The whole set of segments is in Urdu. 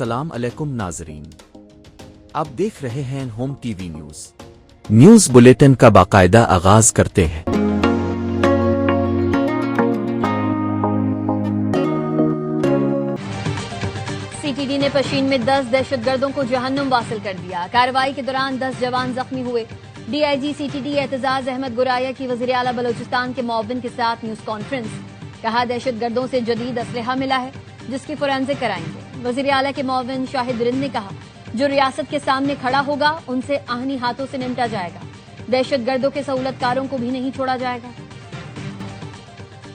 السلام علیکم ناظرین، آپ دیکھ رہے ہیں home T V news bulletin کا باقاعدہ آغاز کرتے ہیں۔ سی ٹی ڈی نے پشین میں 10 دہشت گردوں کو جہنم واصل کر دیا۔ کارروائی کے دوران 10 جوان زخمی ہوئے۔ D I G C T D Aitzaz Ahmad Goraya کی وزیر اعلیٰ بلوچستان کے معاون کے ساتھ نیوز کانفرنس۔ کہا دہشت گردوں سے جدید اسلحہ ملا ہے جس کی فورینزک کرائیں گے۔ وزیر اعلیٰ کے معاون شاہد رند نے کہا جو ریاست کے سامنے کھڑا ہوگا ان سے آہنی ہاتھوں سے نمٹا جائے گا۔ دہشت گردوں کے سہولت کاروں کو بھی نہیں چھوڑا جائے گا۔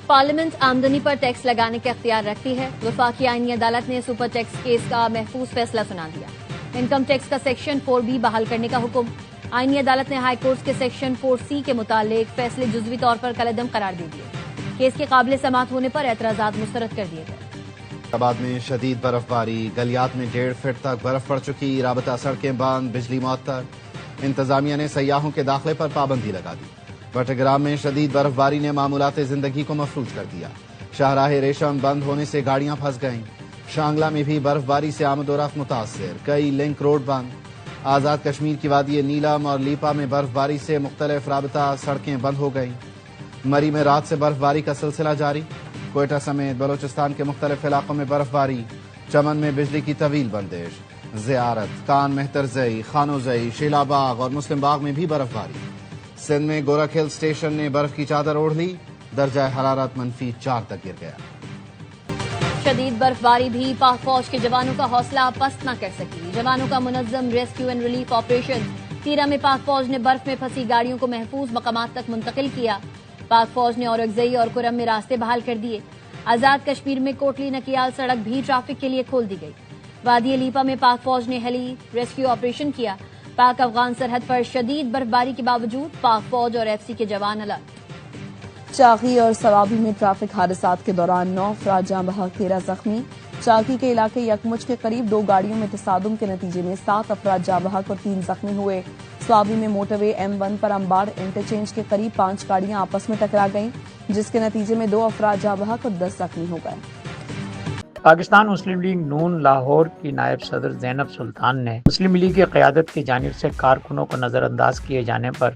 پارلیمنٹ آمدنی پر ٹیکس لگانے کا اختیار رکھتی ہے۔ وفاقی آئینی عدالت نے سپر ٹیکس کیس کا محفوظ فیصلہ سنا دیا۔ انکم ٹیکس کا سیکشن 4B بحال کرنے کا حکم۔ آئینی عدالت نے ہائی کورٹ کے سیکشن 4C کے متعلق فیصلے جزوی طور پر کالعدم قرار دے دیے۔ کیس کے قابل سماعت ہونے پر اعتراضات مسترد کر دیے گئے۔ آباد میں شدید برف باری، گلیات میں 1.5 فٹ تک برف پڑ چکی، رابطہ سڑکیں بند، بجلی معطل۔ انتظامیہ نے سیاحوں کے داخلے پر پابندی لگا دی۔ بٹگرام میں شدید برف باری نے معمولات زندگی کو مفلوج کر دیا۔ شاہراہ ریشم بند ہونے سے گاڑیاں پھنس گئیں۔ شانگلہ میں بھی برف باری سے آمد و رفت متاثر، کئی لنک روڈ بند۔ آزاد کشمیر کی وادی نیلم اور لیپا میں برف باری سے مختلف رابطہ سڑکیں بند ہو گئیں۔ مری میں رات سے برف باری کا سلسلہ جاری، کوئٹہ سمیت بلوچستان کے مختلف علاقوں میں برف باری۔ چمن میں بجلی کی طویل بندش۔ زیارت، کان مہترزئی، خانوزئی، شیلا باغ اور مسلم باغ میں بھی برف باری۔ سندھ میں گورکھ ہل اسٹیشن نے برف کی چادر اوڑھ لی، درجہ حرارت -4 تک گر گیا۔ شدید برف باری بھی پاک فوج کے جوانوں کا حوصلہ پست نہ کر سکی۔ جوانوں کا منظم ریسکیو اینڈ ریلیف آپریشن تیرہ میں پاک فوج نے برف میں پھنسی گاڑیوں کو محفوظ مقامات تک منتقل کیا۔ پاک فوج نے اورکزئی اور کرم میں راستے بحال کر دیے۔ آزاد کشمیر میں کوٹلی نکیال سڑک بھی ٹریفک کے لیے کھول دی گئی۔ وادی لیپا میں پاک فوج نے ہیلی ریسکیو آپریشن کیا۔ پاک افغان سرحد پر شدید برف باری کے باوجود پاک فوج اور ایف سی کے جوان الرٹ۔ چاغی اور سوابی میں ٹریفک حادثات کے دوران 9 افراد جاں بحق 13 زخمی۔ چاغی کے علاقے یکمچ کے قریب 2 گاڑیوں میں تصادم کے نتیجے میں 7 افراد جاں بحق اور 3 زخمی ہوئے۔ سوابی میں موٹر وے M1 پر امباڑ انٹرچینج کے قریب 5 گاڑیاں آپس میں ٹکرا گئیں جس کے نتیجے میں 2 افراد جاں بحق اور 10 زخمی ہو گئے۔ پاکستان مسلم لیگ نون لاہور کی نائب صدر زینب سلطان نے مسلم لیگ کی قیادت کی جانب سے کارکنوں کو نظر انداز کیے جانے پر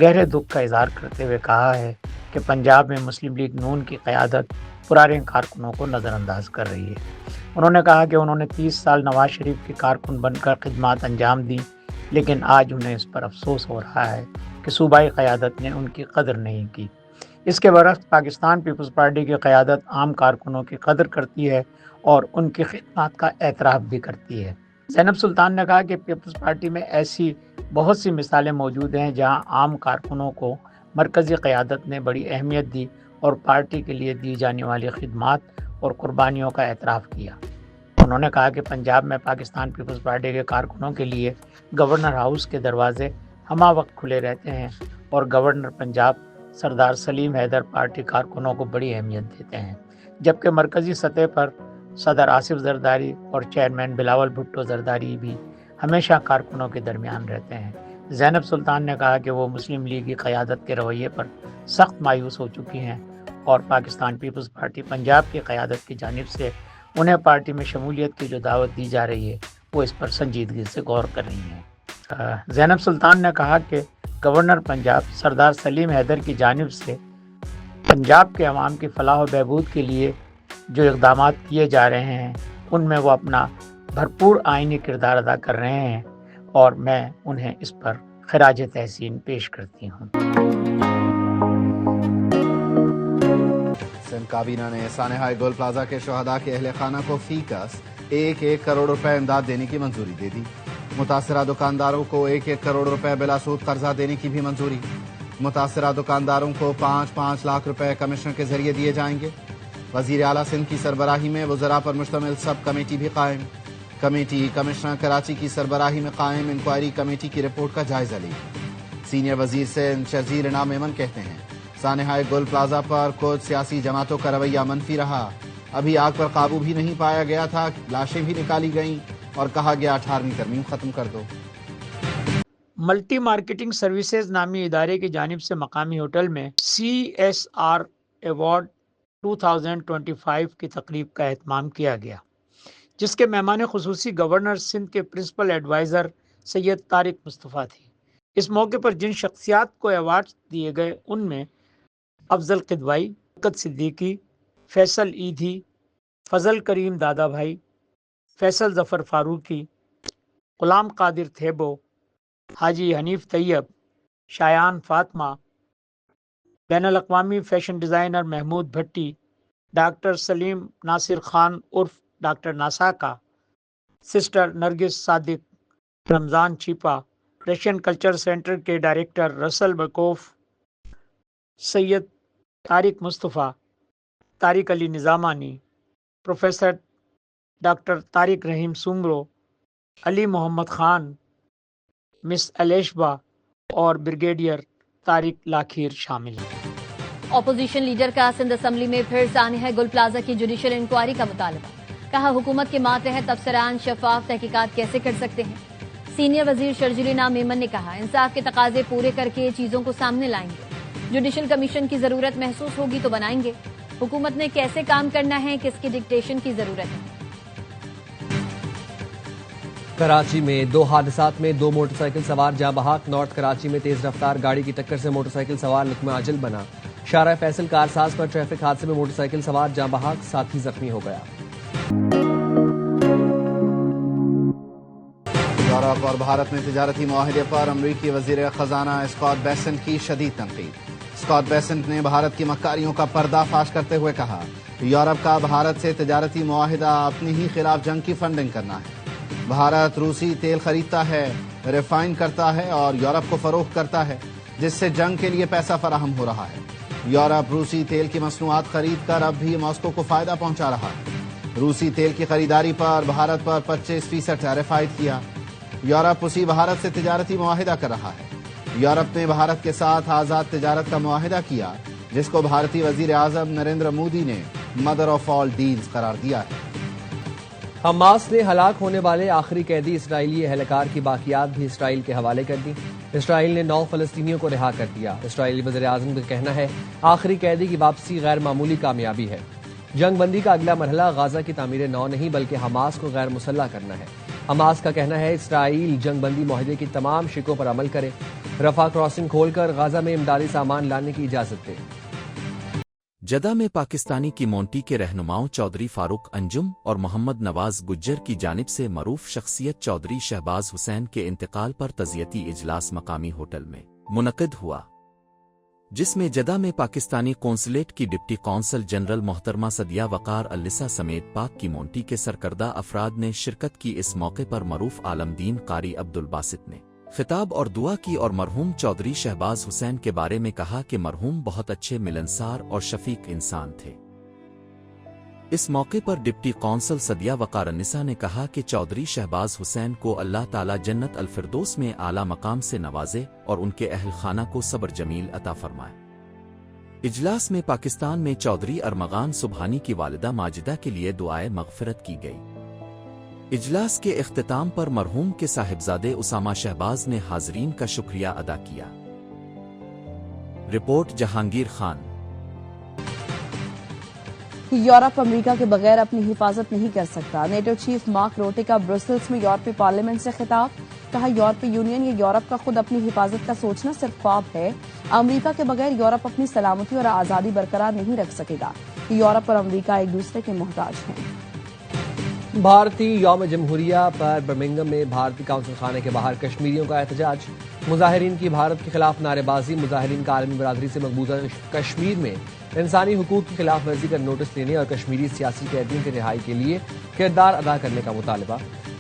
گہرے دکھ کا اظہار کرتے ہوئے کہا ہے کہ پنجاب میں مسلم لیگ نون کی قیادت پرانے کارکنوں کو نظر انداز کر رہی ہے۔ انہوں نے کہا کہ انہوں نے 30 سال نواز شریف کے کارکن بن کر خدمات انجام دی، لیکن آج انہیں اس پر افسوس ہو رہا ہے کہ صوبائی قیادت نے ان کی قدر نہیں کی۔ اس کے برعکس پاکستان پیپلز پارٹی کی قیادت عام کارکنوں کی قدر کرتی ہے اور ان کی خدمات کا اعتراف بھی کرتی ہے۔ زینب سلطان نے کہا کہ پیپلز پارٹی میں ایسی بہت سی مثالیں موجود ہیں جہاں عام کارکنوں کو مرکزی قیادت نے بڑی اہمیت دی اور پارٹی کے لیے دی جانے والی خدمات اور قربانیوں کا اعتراف کیا۔ انہوں نے کہا کہ پنجاب میں پاکستان پیپلز پارٹی کے کارکنوں کے لیے گورنر ہاؤس کے دروازے ہمہ وقت کھلے رہتے ہیں اور گورنر پنجاب سردار سلیم حیدر پارٹی کارکنوں کو بڑی اہمیت دیتے ہیں، جبکہ مرکزی سطح پر صدر آصف زرداری اور چیئرمین بلاول بھٹو زرداری بھی ہمیشہ کارکنوں کے درمیان رہتے ہیں۔ زینب سلطان نے کہا کہ وہ مسلم لیگ کی قیادت کے رویے پر سخت مایوس ہو چکی ہیں اور پاکستان پیپلز پارٹی پنجاب کی قیادت کی جانب سے انہیں پارٹی میں شمولیت کی جو دعوت دی جا رہی ہے وہ اس پر سنجیدگی سے غور کر رہی ہیں۔ زینب سلطان نے کہا کہ گورنر پنجاب سردار سلیم حیدر کی جانب سے پنجاب کے عوام کی فلاح و بہبود کے لیے جو اقدامات کیے جا رہے ہیں ان میں وہ اپنا بھرپور آئینی کردار ادا کر رہے ہیں اور میں انہیں اس پر خراج تحسین پیش کرتی ہوں۔ سندھ کابینہ نے سانحہ گول پلازہ کے شہداء کے اہل خانہ کو فی کس 1 کروڑ روپے امداد دینے کی منظوری دے دی۔ متاثرہ دکانداروں کو 1 کروڑ روپے بلا سود قرضہ دینے کی بھی منظوری۔ متاثرہ دکانداروں کو 5 لاکھ روپے کمیشن کے ذریعے دیے جائیں گے۔ وزیر اعلیٰ سندھ کی سربراہی میں وزراء پر مشتمل سب کمیٹی بھی قائم۔ کمیٹی کمشنر کراچی کی سربراہی میں قائم انکوائری کمیٹی کی رپورٹ کا جائزہ لی۔ سینئر وزیر سندھ شرجیل انعام ایمن کہتے ہیں سانحہ گول پلازہ پر کچھ سیاسی جماعتوں کا رویہ منفی رہا، ابھی آگ پر قابو بھی نہیں پایا گیا تھا، لاشیں بھی نکالی گئیں اور کہا گیا 18ویں ترمیم ختم کر دو۔ ملٹی مارکیٹنگ سروسز نامی ادارے کی جانب سے مقامی ہوٹل میں CSR ایوارڈ 2025 کی تقریب کا اہتمام کیا گیا۔ جس کے مہمان خصوصی گورنر سندھ کے پرنسپل ایڈوائزر سید طارق مصطفیٰ تھے۔ اس موقع پر جن شخصیات کو ایوارڈ دیے گئے ان میں افضل قدوائی، برکت صدیقی، فیصل ایدھی، فضل کریم دادا بھائی، فیصل ظفر فاروقی، غلام قادر تھیبو، حاجی حنیف طیب، شایان فاطمہ، بین الاقوامی فیشن ڈیزائنر محمود بھٹی، ڈاکٹر سلیم ناصر خان عرف ڈاکٹر ناساکا، سسٹر نرگس صادق، رمضان چھیپا، رشین کلچر سینٹر کے ڈائریکٹر رسل بکوف، سید طارق مصطفیٰ، طارق علی نظامانی، پروفیسر ڈاکٹر طارق رحیم سومرو، علی محمد خان، مس الیشبا اور بریگیڈیئر طارق لاکھیر شامل ہیں۔ اپوزیشن لیڈر کا سندھ اسمبلی میں پھر سانحہ گل پلازا کی جوڈیشل انکوائری کا مطالبہ، کہا حکومت کے ماتحت افسران شفاف تحقیقات کیسے کر سکتے ہیں۔ سینئر وزیر شرجیل نام میمن نے کہا انصاف کے تقاضے پورے کر کے چیزوں کو سامنے لائیں گے، جوڈیشل کمیشن کی ضرورت محسوس ہوگی تو بنائیں گے۔ حکومت نے کیسے کام کرنا ہے، کس کی ڈکٹیشن کی ضرورت ہے۔ کراچی میں 2 حادثات میں 2 موٹر سائیکل سوار جاں بحق۔ نارتھ کراچی میں تیز رفتار گاڑی کی ٹکر سے موٹر سائیکل سوار لقمہ اجل بنا۔ شارع فیصل کارساز پر ٹریفک حادثے میں موٹر سائیکل سوار جاں بحق، ساتھی زخمی ہو گیا۔ یورپ اور بھارت میں تجارتی معاہدے پر امریکی وزیر خزانہ اسکاٹ بیسنٹ کی شدید تنقید۔ اسکاٹ بیسنٹ نے بھارت کی مکاریوں کا پردہ فاش کرتے ہوئے کہا یورپ کا بھارت سے تجارتی معاہدہ اپنے ہی خلاف جنگ کی فنڈنگ کرنا ہے۔ بھارت روسی تیل خریدتا ہے، ریفائن کرتا ہے اور یورپ کو فروخت کرتا ہے، جس سے جنگ کے لیے پیسہ فراہم ہو رہا ہے۔ یورپ روسی تیل کی مصنوعات خرید کر اب بھی ماسکو کو فائدہ پہنچا رہا ہے۔ روسی تیل کی خریداری پر بھارت پر 25% ٹیرف عائد کیا۔ یورپ اسی بھارت سے تجارتی معاہدہ کر رہا ہے۔ یورپ نے بھارت کے ساتھ آزاد تجارت کا معاہدہ کیا، جس کو بھارتی وزیر اعظم نریندر مودی نے مدر آف آل ڈیلز قرار دیا ہے۔ حماس نے ہلاک ہونے والے آخری قیدی اسرائیلی اہلکار کی باقیات بھی اسرائیل کے حوالے کر دی۔ اسرائیل نے 9 فلسطینیوں کو رہا کر دیا۔ اسرائیلی وزیر اعظم کا کہنا ہے آخری قیدی کی واپسی غیر معمولی کامیابی ہے۔ جنگ بندی کا اگلا مرحلہ غزہ کی تعمیر نو نہیں بلکہ حماس کو غیر مسلح کرنا ہے۔ حماس کا کہنا ہے اسرائیل جنگ بندی معاہدے کی تمام شقوں پر عمل کرے، رفح کراسنگ کھول کر غزہ میں امدادی سامان لانے کی اجازت دے۔ جدہ میں پاکستانی کی مونٹی کے رہنماؤں چودھری فاروق انجم اور محمد نواز گجر کی جانب سے معروف شخصیت چودھری شہباز حسین کے انتقال پر تعزیتی اجلاس مقامی ہوٹل میں منعقد ہوا، جس میں جدہ میں پاکستانی قونصلیٹ کی ڈپٹی قونصل جنرل محترمہ سدیہ وقار النساء سمیت پاک کی مونٹی کے سرکردہ افراد نے شرکت کی۔ اس موقع پر معروف عالم دین قاری عبدالباسط نے خطاب اور دعا کی اور مرحوم چودھری شہباز حسین کے بارے میں کہا کہ مرحوم بہت اچھے ملنسار اور شفیق انسان تھے۔ اس موقع پر ڈپٹی قونصل سدیہ وقار النساء نے کہا کہ چودھری شہباز حسین کو اللہ تعالی جنت الفردوس میں اعلیٰ مقام سے نوازے اور ان کے اہل خانہ کو صبر جمیل عطا فرمائے۔ اجلاس میں پاکستان میں چودھری ارمغان سبحانی کی والدہ ماجدہ کے لیے دعائے مغفرت کی گئی۔ اجلاس کے اختتام پر مرحوم کے صاحبزادے اسامہ شہباز نے حاضرین کا شکریہ ادا کیا۔ رپورٹ جہانگیر خان۔ یورپ امریکہ کے بغیر اپنی حفاظت نہیں کر سکتا۔ نیٹو چیف مارک روٹے کا برسلز میں یورپی پارلیمنٹ سے خطاب، کہا یورپی یونین یا یورپ کا خود اپنی حفاظت کا سوچنا صرف خواب ہے۔ امریکہ کے بغیر یورپ اپنی سلامتی اور آزادی برقرار نہیں رکھ سکے گا۔ یورپ اور امریکہ ایک دوسرے کے محتاج ہیں۔ بھارتی یوم جمہوریہ پر برمنگھم میں بھارتی کونسل خانے کے باہر کشمیریوں کا احتجاج، مظاہرین کی بھارت کے خلاف نعرے بازی۔ مظاہرین کا عالمی برادری سے مقبوضہ کشمیر میں انسانی حقوق کی خلاف ورزی کا نوٹس لینے اور کشمیری سیاسی قیدیوں کی رہائی کے لیے کردار ادا کرنے کا مطالبہ۔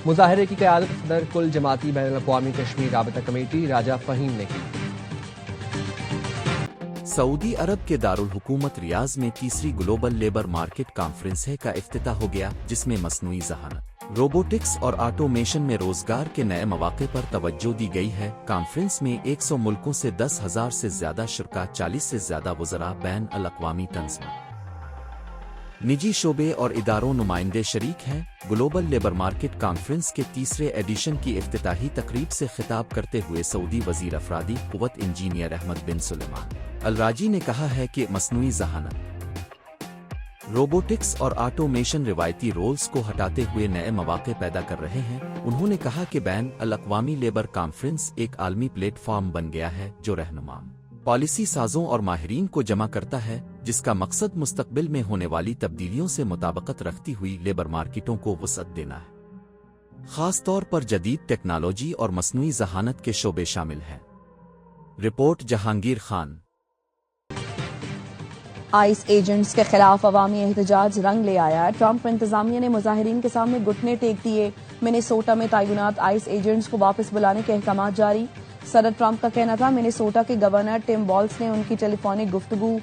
مظاہرے کی قیادت صدر کل جماعتی بین الاقوامی کشمیر رابطہ کمیٹی راجہ فہیم نے کی۔ سعودی عرب کے دارالحکومت ریاض میں تیسری گلوبل لیبر مارکیٹ کانفرنس کا افتتاح ہو گیا، جس میں مصنوعی ذہانت، روبوٹکس اور آٹومیشن میں روزگار کے نئے مواقع پر توجہ دی گئی ہے۔ کانفرنس میں 100 ملکوں سے 10,000 سے زیادہ شرکاء، 40 سے زیادہ وزراء، بین الاقوامی تنظیمیں، نجی شعبے اور اداروں نمائندے شریک ہیں۔ گلوبل لیبر مارکیٹ کانفرنس کے تیسرے ایڈیشن کی افتتاحی تقریب سے خطاب کرتے ہوئے سعودی وزیر افرادی قوت انجینئر احمد بن سلیمان الراجی نے کہا ہے کہ مصنوعی ذہانت روبوٹکس اور آٹومیشن روایتی رولز کو ہٹاتے ہوئے نئے مواقع پیدا کر رہے ہیں۔ انہوں نے کہا کہ بین الاقوامی لیبر کانفرنس ایک عالمی پلیٹ فارم بن گیا ہے جو رہنما پالیسی سازوں اور ماہرین کو جمع کرتا ہے، جس کا مقصد مستقبل میں ہونے والی تبدیلیوں سے مطابقت رکھتی ہوئی لیبر مارکیٹوں کو وسعت دینا ہے۔ خاص طور پر جدید ٹیکنالوجی اور مصنوعی ذہانت کے شعبے شامل ہیں۔ Report Jahangir Khan. Ice agents کے خلاف عوامی احتجاج رنگ لے آیا۔ ٹرمپ انتظامیہ نے مظاہرین کے سامنے گھٹنے ٹیک دیے۔ منیسوٹا میں تعینات آئس ایجنٹس کو واپس بلانے کے احکامات جاری۔ صدر ٹرمپ کا کہنا تھا منیسوٹا کے گورنر ٹم والز نے ان کی ٹیلی فونک گفتگو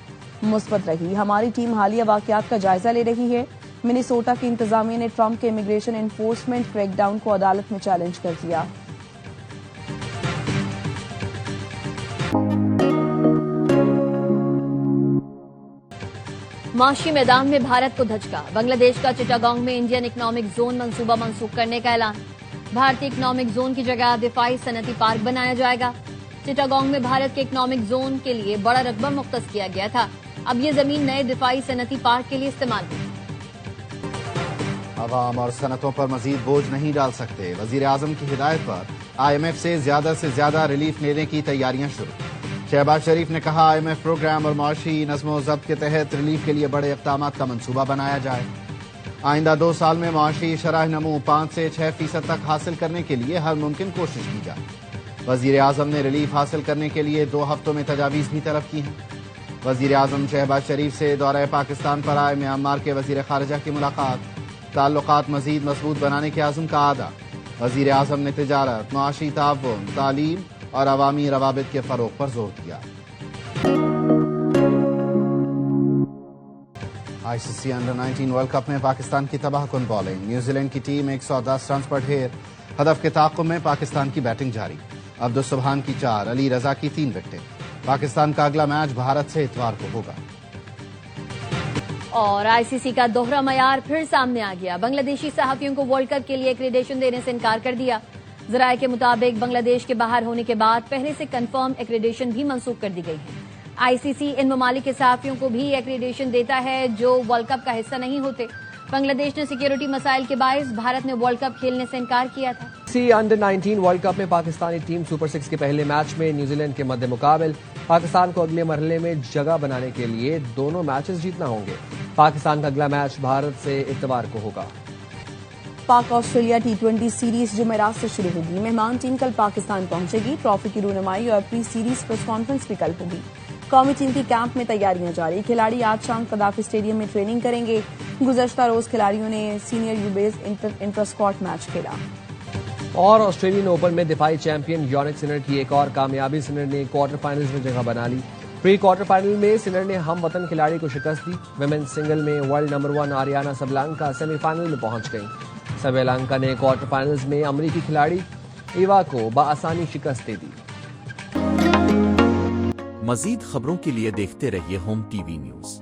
مثبت رہی۔ ہماری ٹیم حالیہ واقعات کا جائزہ لے رہی ہے۔ منیسوٹا کی انتظامیہ نے ٹرمپ کے امیگریشن انفورسمنٹ کریک ڈاؤن کو عدالت میں چیلنج کر دیا۔ معاشی میدان میں بھارت کو دھچکا۔ بنگلہ دیش کا چٹاگانگ میں انڈین اکنامک زون منصوبہ منسوخ کرنے کا اعلان۔ بھارتی اکنامک زون کی جگہ دفاعی صنعتی پارک بنایا جائے گا۔ چٹاگانگ میں بھارت کے اکنامک زون کے لیے بڑا رقبہ مختص کیا گیا تھا، اب یہ زمین نئے دفاعی صنعتی پارک کے لیے استعمال ہوگی۔ عوام اور صنعتوں پر مزید بوجھ نہیں ڈال سکتے، وزیر اعظم کی ہدایت پر آئی ایم ایف سے زیادہ ریلیف لینے کی تیاریاں شروع۔ شہباز شریف نے کہا آئی ایم ایف پروگرام اور معاشی نظم و ضبط کے تحت ریلیف کے لیے بڑے اقدامات کا منصوبہ بنایا جائے۔ آئندہ 2 سال میں معاشی شرح نمو 5 سے 6% تک حاصل کرنے کے لیے ہر ممکن کوشش کی جائے۔ وزیر اعظم نے ریلیف حاصل کرنے کے لیے 2 ہفتوں میں تجاویز بھی طلب کی ہیں۔ وزیر اعظم شہباز شریف سے دورہ پاکستان پر آئے میانمار کے وزیر خارجہ کی ملاقات، تعلقات مزید مضبوط بنانے کے عزم کا اعادہ۔ وزیر اعظم نے تجارت، معاشی تعاون، تعلیم اور عوامی روابط کے فروغ پر زور دیا۔ آئی سی سی انڈر 19 ورلڈ کپ میں پاکستان کی تباہ کن بولنگ، نیوزی لینڈ کی ٹیم 110 رنز پر ڈھیر۔ ہدف کے تعاقب میں پاکستان کی بیٹنگ جاری، عبدالسبحان کی 4، علی رضا کی 3 وکٹیں۔ پاکستان کا اگلا میچ بھارت سے اتوار کو ہوگا۔ اور آئی سی سی کا دوہرا معیار پھر سامنے آ گیا۔ بنگلہ دیشی صحافیوں کو ورلڈ کپ کے لیے ایکریڈیشن دینے سے انکار کر دیا۔ ذرائع کے مطابق بنگلہ دیش کے باہر ہونے کے بعد پہلے سے کنفرم ایکریڈیشن بھی منسوخ کر دی گئی ہے۔ آئی سی سی ان ممالک کے صحافیوں کو بھی ایکریڈیشن دیتا ہے جو ورلڈ کپ کا حصہ نہیں ہوتے۔ بنگلہ دیش نے سیکیورٹی مسائل کے باعث بھارت نے ورلڈ کپ کھیلنے سے انکار کیا تھا۔ سی انڈر 19 ورلڈ کپ میں پاکستانی ٹیم سپر 6 کے پہلے میچ میں نیوزی لینڈ کے مد مقابل پاکستان کو اگلے مرحلے میں جگہ بنانے کے لیے دونوں میچز جیتنا ہوں گے۔ پاکستان کا اگلا میچ بھارت سے اتوار کو ہوگا۔ پاک آسٹریلیا T20 سیریز جمعرات سے شروع ہوگی۔ مہمان ٹیم کل پاکستان پہنچے گی۔ ٹرافی کی رونمائی اور پری سیریز پریس کانفرنس بھی کل ہوگی۔ قومی ٹیم کی کیمپ میں تیاریاں جاری، کھلاڑی آج شام قذافی اسٹیڈیم میں ٹریننگ کریں گے۔ گزشتہ روز کھلاڑیوں نے سینئر یو بیس انٹر اسکواڈ میچ کھیلا۔ اور آسٹریلین اوپن میں دفاعی چیمپئن یونک سنر کی ایک اور کامیابی، سنر نے کوارٹر فائنلز میں جگہ بنا لی۔ پری کوارٹر فائنل میں سنر نے ہم وطن کھلاڑی کو شکست دی۔ ویمن سنگل میں world number 1 Aryna Sabalenka semi final میں پہنچ گئیں۔ سبلانکا نے کوارٹر فائنلز میں امریکی کھلاڑی ایوا کو بآسانی شکست دے دی۔ مزید خبروں کے لیے دیکھتے رہیے ہوم ٹی وی نیوز۔